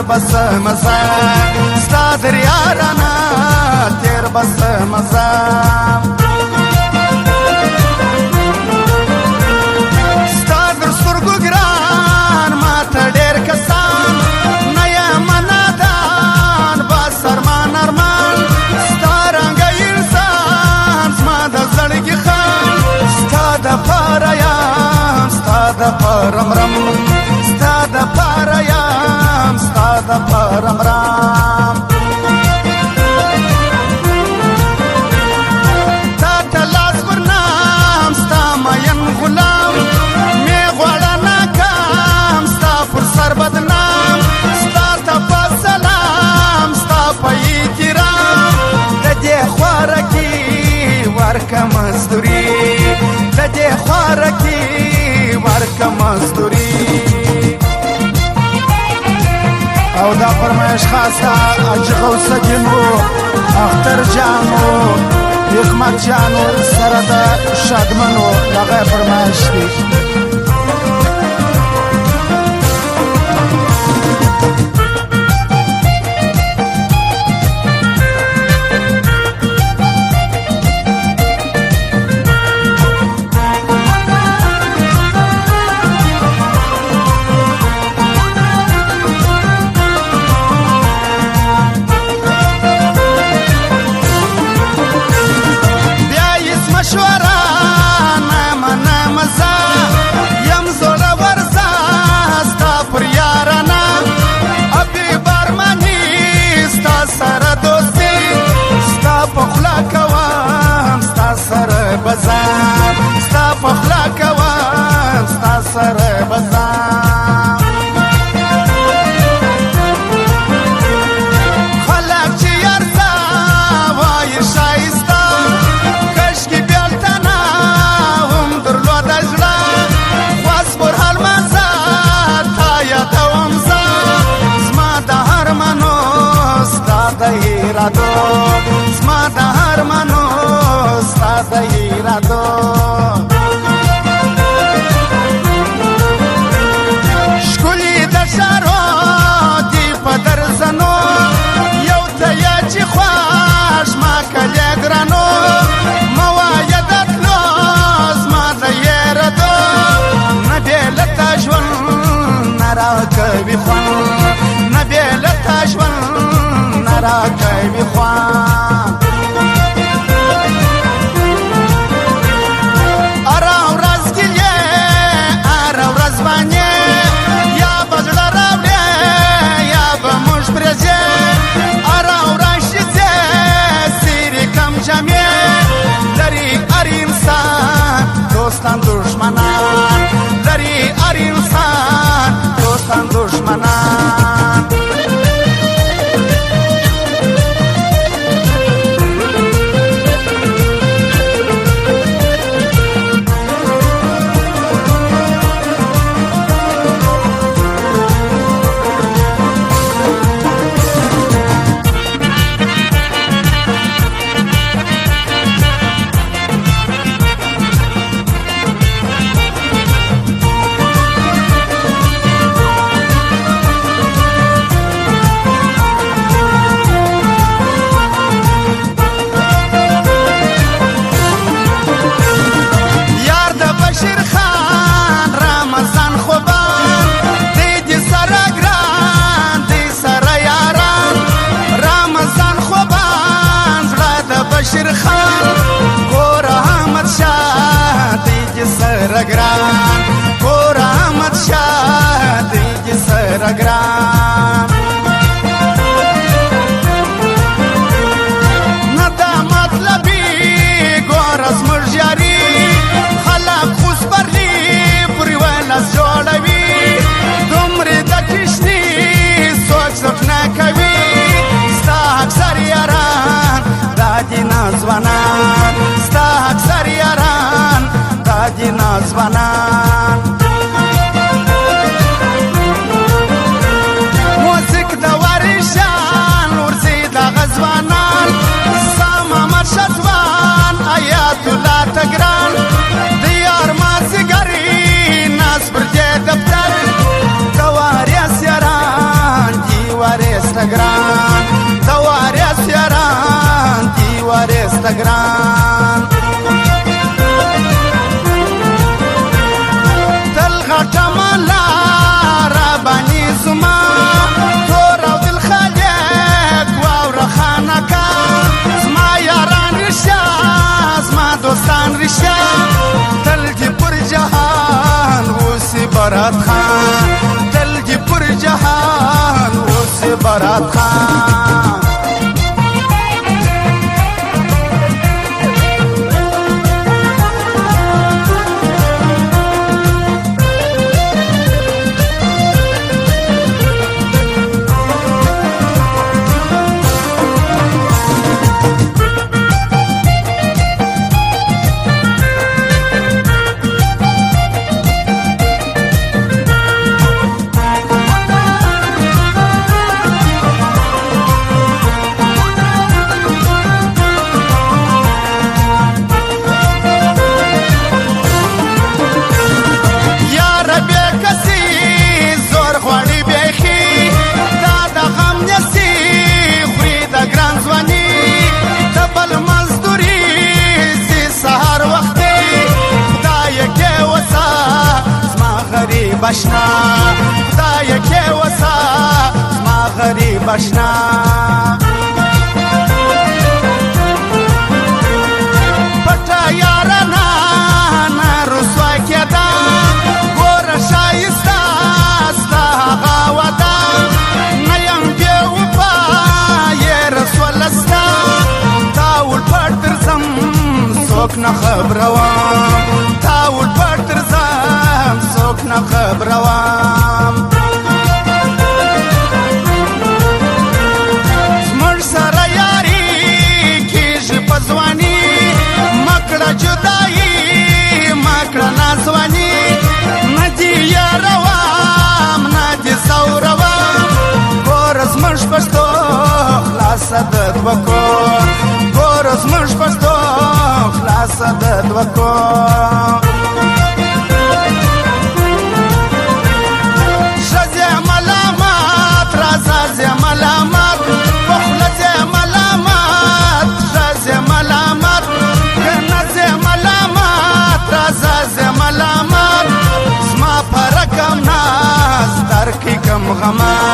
بس مزه ستا در یارانه تیر بس مزه ستا در سترګو ګران ماته ډېر کسان نه یم نادان بس ارمان ارمان ستا رنګه انسان زما د زړګي خان ستا دپاره یم ستا دپاره مرم ستا دپاره یم ستا دپاره مرم تا ته لاس ورنام ستا مین غلام مې غواړه ناکام ستا پر سر بدنام ستا ته په سلام ستا په احترام د دې خواره کې ورکه مزدوري د دې خواره کې ورکه مزدوري او دا فرمایش خاصه حاجي غوث الدین و اختر جان و حکمت جان و سره د شادمن و دغه فرمایش دی ستا په خوله کوم ستا سره بزم خلک چې یارځه وایي ښایسته کشکې بېلته نه هم درلوده زړه خواست پر حال مزه تا یادوم زه زما د هرمنو ستا د ارادو زما د هرمنو ستا د ارادو ښکلي د ښارو دي په درزنو یو ته یې چې خوښ ما کلي ګرانو مه وایه د تلو زما د یېرېدو نه بې له تا ژوند نه راکوي خوند نه بې له تا ژوند نه راکوي خوند دوستان دشمنان لري هر انسان دوستان دشمنان ګران کور احمد شاه دی سره ګران نه دا مطلبي ګوره زموږ یاري خلک خو سپرلي پورې ولس جوړوي دومرې د کشني څوک څوک نه کوي ستا اکثر یاران دا دي ناځوانان ستا اکثر یاران دا دي ناځوانان برات خان تل دی پر جهان اوس برات خان بشنا خدای که وسا ما غریب بشنا پټا یارنا نرسوا کېدا ګور شایستا ستا غاودا نیم بیا وفا یې رسول استا تاول پټ درځم څوک نه خبروم تاول پټ درځم څوک نه خبروم زموږ سره یاري کېږي په ځواني مه کړه جدایي مه کړه ناځواني نه دې یاروم نه دې ځوروم ګوره زموږ پښتو خلاصه د دوه کور ګوره زموږ پښتو خلاصه د دوه کور غما